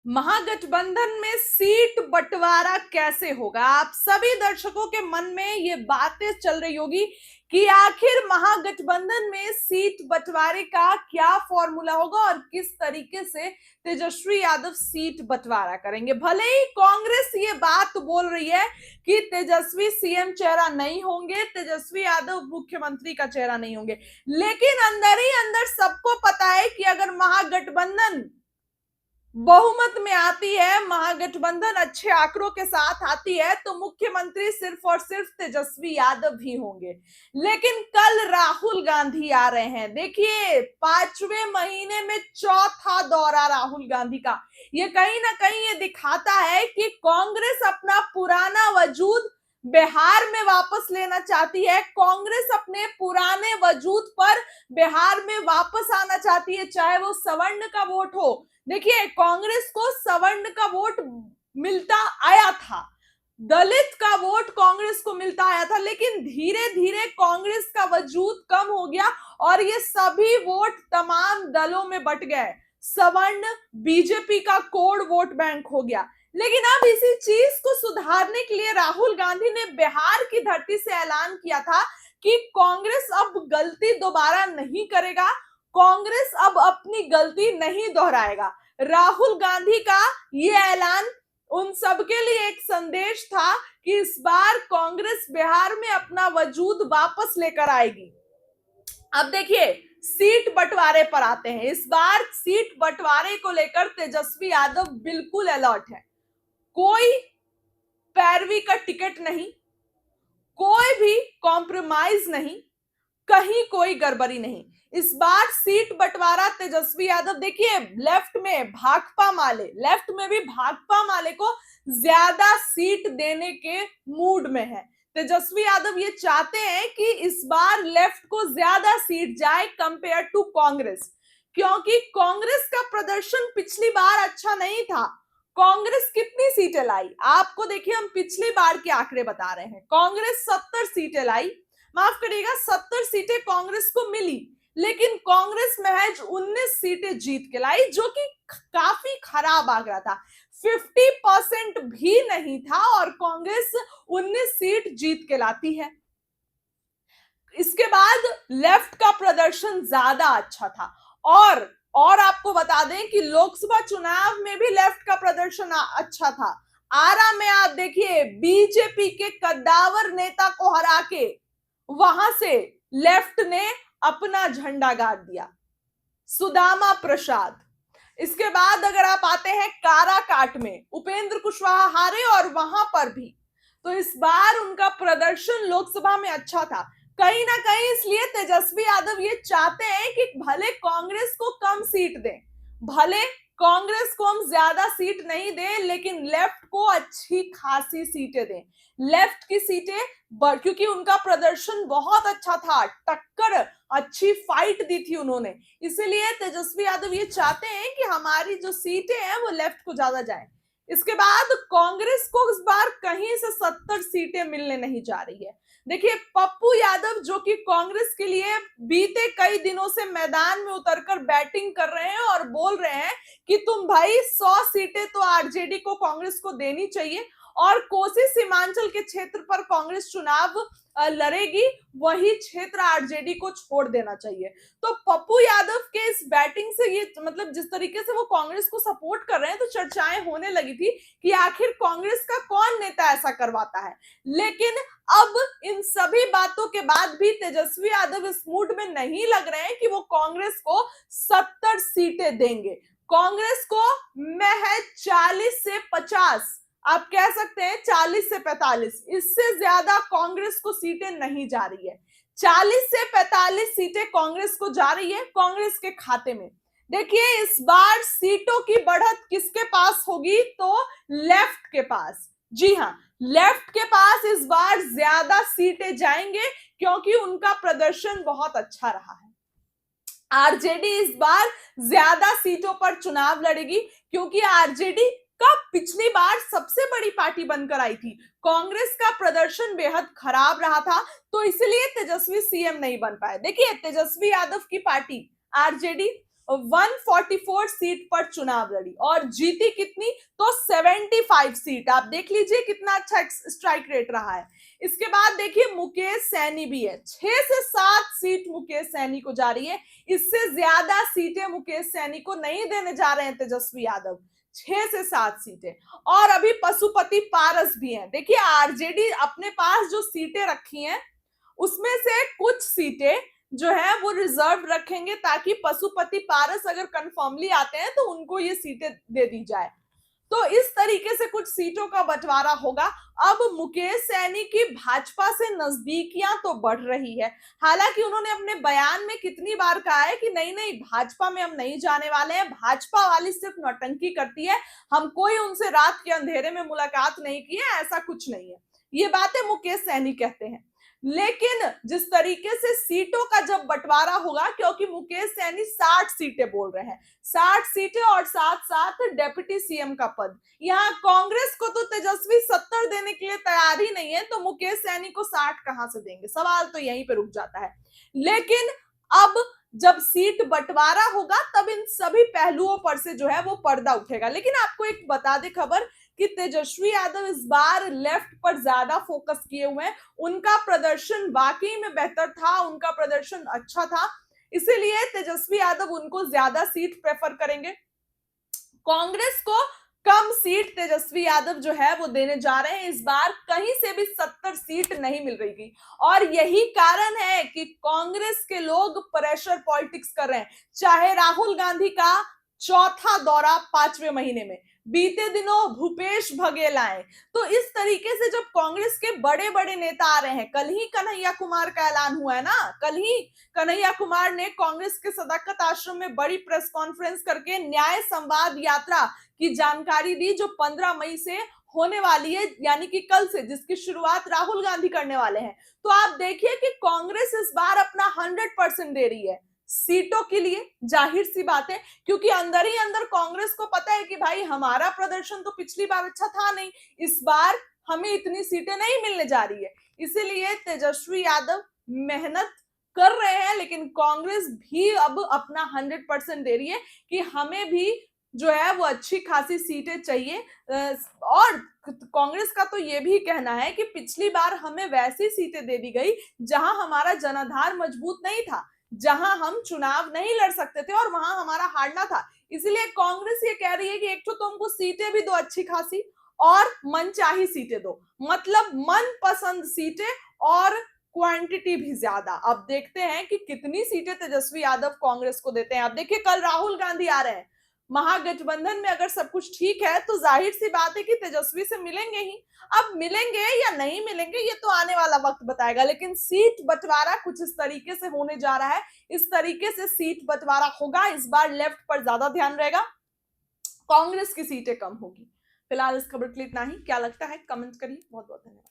महागठबंधन में सीट बंटवारा कैसे होगा? आप सभी दर्शकों के मन में ये बातें चल रही होगी कि आखिर महागठबंधन में सीट बंटवारे का क्या फॉर्मूला होगा और किस तरीके से तेजस्वी यादव सीट बंटवारा करेंगे। भले ही कांग्रेस ये बात बोल रही है कि तेजस्वी सीएम चेहरा नहीं होंगे, तेजस्वी यादव मुख्यमंत्री का चेहरा नहीं होंगे, लेकिन अंदर ही अंदर सबको पता है कि अगर महागठबंधन बहुमत में आती है, महागठबंधन अच्छे आंकड़ों के साथ आती है, तो मुख्यमंत्री सिर्फ और सिर्फ तेजस्वी यादव ही होंगे। लेकिन कल राहुल गांधी आ रहे हैं। देखिए, 5वें महीने में चौथा दौरा राहुल गांधी का। ये कहीं ना कहीं ये दिखाता है कि कांग्रेस अपना पुराना वजूद बिहार में वापस लेना चाहती है। कांग्रेस अपने पुराने वजूद पर बिहार में वापस आना चाहती है, चाहे वो सवर्ण का वोट हो। देखिए, कांग्रेस को सवर्ण का वोट मिलता आया था, दलित का वोट कांग्रेस को मिलता आया था, लेकिन धीरे धीरे कांग्रेस का वजूद कम हो गया और ये सभी वोट तमाम दलों में बट गए। सवर्ण बीजेपी का कोड वोट बैंक हो गया। लेकिन अब इसी चीज को सुधारने के लिए राहुल गांधी ने बिहार की धरती से ऐलान किया था कि कांग्रेस अब गलती दोबारा नहीं करेगा, कांग्रेस अब अपनी गलती नहीं दोहराएगा। राहुल गांधी का ये ऐलान उन सबके लिए एक संदेश था कि इस बार कांग्रेस बिहार में अपना वजूद वापस लेकर आएगी। अब देखिए, सीट बंटवारे पर आते हैं। इस बार सीट बंटवारे को लेकर तेजस्वी यादव बिल्कुल अलर्ट है। कोई पैरवी का टिकट नहीं, कोई भी कॉम्प्रोमाइज नहीं, कहीं कोई गड़बड़ी नहीं। इस बार सीट बंटवारा तेजस्वी यादव, देखिए, लेफ्ट में भाकपा माले, लेफ्ट में भी भाकपा माले को ज्यादा सीट देने के मूड में है। तेजस्वी यादव ये चाहते हैं कि इस बार लेफ्ट को ज्यादा सीट जाए कंपेयर टू कांग्रेस, क्योंकि कांग्रेस का प्रदर्शन पिछली बार अच्छा नहीं था। कांग्रेस कितनी सीटें लाई आपको देखिए, हम पिछली बार के आंकड़े बता रहे हैं। कांग्रेस 70 सीटें लाई, माफ करिएगा, 70 सीटें कांग्रेस को मिली, लेकिन कांग्रेस महज 19 सीटें जीत के लाई, जो कि काफी खराब आंकड़ा था। 50% भी नहीं था और कांग्रेस 19 सीट जीत के लाती है। इसके बाद लेफ्ट का प्रदर्शन ज्यादा अच्छा था। और आपको बता दें कि लोकसभा चुनाव में भी लेफ्ट का प्रदर्शन अच्छा था। आरा में आप देखिए, बीजेपी के कद्दावर नेता को हरा के वहां से लेफ्ट ने अपना झंडा गाड़ दिया, सुदामा प्रसाद। इसके बाद अगर आप आते हैं काराकाट में, उपेंद्र कुशवाहा हारे और वहां पर भी, तो इस बार उनका प्रदर्शन लोकसभा में अच्छा था। कहीं ना कहीं इसलिए तेजस्वी यादव ये चाहते हैं कि भले कांग्रेस को कम सीट दें, भले कांग्रेस को हम ज्यादा सीट नहीं दें, लेकिन लेफ्ट को अच्छी खासी सीटें दें। लेफ्ट की सीटें, क्योंकि उनका प्रदर्शन बहुत अच्छा था, टक्कर, अच्छी फाइट दी थी उन्होंने, इसीलिए तेजस्वी यादव ये चाहते हैं कि हमारी जो सीटें हैं वो लेफ्ट को ज्यादा जाए। इसके बाद कांग्रेस को इस बार कहीं से 70 सीटें मिलने नहीं जा रही है। देखिए, पप्पू यादव जो कि कांग्रेस के लिए बीते कई दिनों से मैदान में उतरकर बैटिंग कर रहे हैं और बोल रहे हैं कि तुम भाई 100 सीटें तो आरजेडी को, कांग्रेस को देनी चाहिए, और कोसी सीमांचल के क्षेत्र पर कांग्रेस चुनाव लड़ेगी, वही क्षेत्र आरजेडी को छोड़ देना चाहिए। तो पप्पू यादव के इस बैटिंग से, ये मतलब जिस तरीके से वो कांग्रेस को सपोर्ट कर रहे हैं, तो चर्चाएं होने लगी थी कि आखिर कांग्रेस का कौन नेता ऐसा करवाता है। लेकिन अब इन सभी बातों के बाद भी तेजस्वी यादव इस मूड में नहीं लग रहे हैं कि वो कांग्रेस को 70 सीटें देंगे। कांग्रेस को महज 40 से 50, आप कह सकते हैं 40 से 45, इससे ज्यादा कांग्रेस को सीटें नहीं जा रही है। 40 से 45 सीटें कांग्रेस को जा रही है, कांग्रेस के खाते में। देखिए, इस बार सीटों की बढ़त किसके पास होगी? तो लेफ्ट के पास। जी हां, लेफ्ट के पास इस बार ज्यादा सीटें जाएंगे, क्योंकि उनका प्रदर्शन बहुत अच्छा रहा है। आरजेडी इस बार ज्यादा सीटों पर चुनाव लड़ेगी, क्योंकि आरजेडी का पिछली बार सबसे बड़ी पार्टी बनकर आई थी। कांग्रेस का प्रदर्शन बेहद खराब रहा था, तो इसलिए तेजस्वी सीएम नहीं बन पाए। देखिए, तेजस्वी यादव की पार्टी आरजेडी 144 सीट पर चुनाव लड़ी और जीती कितनी, तो 75 सीट। आप देख लीजिए कितना अच्छा स्ट्राइक रेट रहा है। इसके बाद देखिए मुकेश सैनी भी है, 6 से 7 सीट मुकेश सैनी को जा रही है। इससे ज्यादा सीटें मुकेश सैनी को नहीं देने जा रहे हैं तेजस्वी यादव, 6 से 7 सीटें। और अभी पशुपति पारस भी हैं। देखिए आरजेडी अपने पास जो सीटें रखी हैं उसमें से कुछ सीटें जो है वो रिजर्व रखेंगे ताकि पशुपति पारस अगर कंफर्मली आते हैं तो उनको ये सीटें दे दी जाए। तो इस तरीके से कुछ सीटों का बंटवारा होगा। अब मुकेश सैनी की भाजपा से नजदीकियां तो बढ़ रही है। हालांकि उन्होंने अपने बयान में कितनी बार कहा है कि नहीं नहीं भाजपा में हम नहीं जाने वाले हैं, भाजपा वाली सिर्फ नौटंकी करती है, हम कोई उनसे रात के अंधेरे में मुलाकात नहीं की है, ऐसा कुछ नहीं है। ये बातें मुकेश सैनी कहते हैं। लेकिन जिस तरीके से सीटों का जब बंटवारा होगा, क्योंकि मुकेश सैनी 60 सीटें बोल रहे हैं, 60 सीटें और साथ साथ डेप्यूटी सीएम का पद, यहाँ कांग्रेस को तो तेजस्वी 70 देने के लिए तैयार ही नहीं है, तो मुकेश सैनी को 60 कहां से देंगे, सवाल तो यहीं पे रुक जाता है। लेकिन अब जब सीट बंटवारा होगा तब इन सभी पहलुओं पर से जो है वो पर्दा उठेगा। लेकिन आपको एक बता दे खबर कि तेजस्वी यादव इस बार लेफ्ट पर ज्यादा फोकस किए हुए हैं। उनका प्रदर्शन वाकई में बेहतर था, उनका प्रदर्शन अच्छा था, इसीलिए तेजस्वी यादव उनको ज्यादा सीट प्रेफर करेंगे। कांग्रेस को कम सीट तेजस्वी यादव जो है वो देने जा रहे हैं। इस बार कहीं से भी 70 सीट नहीं मिल रही थी और यही कारण है कि कांग्रेस के लोग प्रेशर पॉलिटिक्स कर रहे हैं। चाहे राहुल गांधी का चौथा दौरा 5वें महीने में, बीते दिनों भूपेश बघेल आए, तो इस तरीके से जब कांग्रेस के बड़े बड़े नेता आ रहे हैं, कल ही कन्हैया कुमार का ऐलान हुआ है ना, कल ही कन्हैया कुमार ने कांग्रेस के सदाकत आश्रम में बड़ी प्रेस कॉन्फ्रेंस करके न्याय संवाद यात्रा की जानकारी दी जो 15 मई से होने वाली है, यानी कि कल से, जिसकी शुरुआत राहुल गांधी करने वाले हैं। तो आप देखिए कि कांग्रेस इस बार अपना 100% दे रही है सीटों के लिए, जाहिर सी बात है, क्योंकि अंदर ही अंदर कांग्रेस को पता है कि भाई हमारा प्रदर्शन तो पिछली बार अच्छा था नहीं, इस बार हमें इतनी सीटें नहीं मिलने जा रही है। इसीलिए तेजस्वी यादव मेहनत कर रहे हैं, लेकिन कांग्रेस भी अब अपना 100% दे रही है कि हमें भी जो है वो अच्छी खासी सीटें चाहिए। और कांग्रेस का तो ये भी कहना है कि पिछली बार हमें वैसी सीटें दे दी गई जहां हमारा जनाधार मजबूत नहीं था, जहां हम चुनाव नहीं लड़ सकते थे और वहां हमारा हारना था। इसलिए कांग्रेस ये कह रही है कि एक तो तुमको सीटें भी दो अच्छी खासी और मनचाही सीटें दो, मतलब मन पसंद सीटें और क्वांटिटी भी ज्यादा। अब देखते हैं कि कितनी सीटें तेजस्वी यादव कांग्रेस को देते हैं। अब देखिए कल राहुल गांधी आ रहे हैं, महागठबंधन में अगर सब कुछ ठीक है तो जाहिर सी बात है कि तेजस्वी से मिलेंगे ही। अब मिलेंगे या नहीं मिलेंगे ये तो आने वाला वक्त बताएगा, लेकिन सीट बंटवारा कुछ इस तरीके से होने जा रहा है। इस तरीके से सीट बंटवारा होगा। इस बार लेफ्ट पर ज्यादा ध्यान रहेगा, कांग्रेस की सीटें कम होगी। फिलहाल इस खबर के लिए इतना ही। क्या लगता है कमेंट करिए। बहुत बहुत धन्यवाद।